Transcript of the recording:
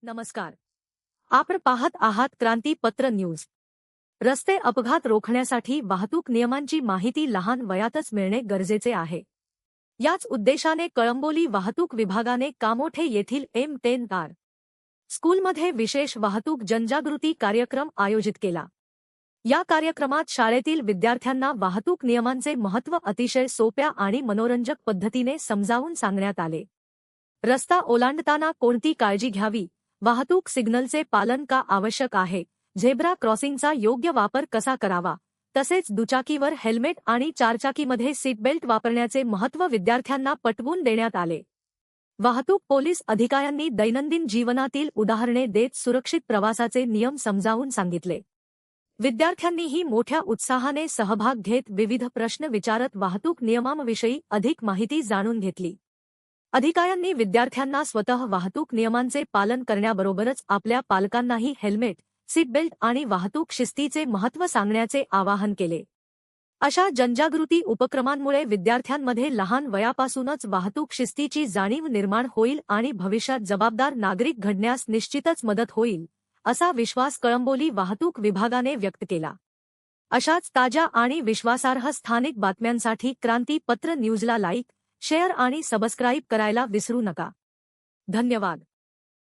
नमस्कार. आपण पाहत आहात क्रांती पत्र न्यूज. रस्ते अपघात रोखण्यासाठी वाहतूक नियमांची माहिती लहान वयातच मिळणे गरजेचे आहे. याच उद्देशाने कळंबोली वाहतूक विभागाने कामोठे येथील M10 कार स्कूलमध्ये विशेष वाहतूक जनजागृती कार्यक्रम आयोजित केला. या कार्यक्रमात शाळेतील विद्यार्थ्यांना वाहतूक नियमांचे महत्त्व अतिशय सोप्या आणि मनोरंजक पद्धतीने समजावून सांगण्यात आले. रस्ता ओलांडताना कोणती काळजी घ्यावी, वाहतूक सिग्नलचे पालन का आवश्यक आहे, झेब्रा क्रॉसिंगचा योग्य वापर कसा करावा, तसेच दुचाकीवर हेल्मेट आणि चारचाकीमध्ये सीट बेल्ट वापरण्याचे महत्त्व विद्यार्थ्यांना पटवून देण्यात आले. वाहतूक पोलीस अधिकाऱ्यांनी दैनंदिन जीवनातील उदाहरणे देत सुरक्षित प्रवासाचे नियम समजावून सांगितले. विद्यार्थ्यांनीही मोठ्या उत्साहाने सहभाग घेत विविध प्रश्न विचारत वाहतूक नियमांविषयी अधिक माहिती जाणून घेतली. अधिकाऱ्यांनी विद्यार्थ्यांना स्वतः वाहतूक नियमांचे पालन करण्याबरोबरच आपल्या पालकांनाही हेल्मेट, सीट बेल्ट आणि वाहतूक शिस्तीचे महत्त्व सांगण्याचे आवाहन केले. अशा जनजागृती उपक्रमांमुळे विद्यार्थ्यांमध्ये लहान वयापासूनच वाहतूक शिस्तीची जाणीव निर्माण होईल आणि भविष्यात जबाबदार नागरिक घडण्यास निश्चितच मदत होईल, असा विश्वास कळंबोली वाहतूक विभागाने व्यक्त केला. अशाच ताज्या आणि विश्वासार्ह स्थानिक बातम्यांसाठी क्रांती पत्र न्यूजला लाईक, शेअर आणि सबस्क्राईब करायला विसरू नका. धन्यवाद.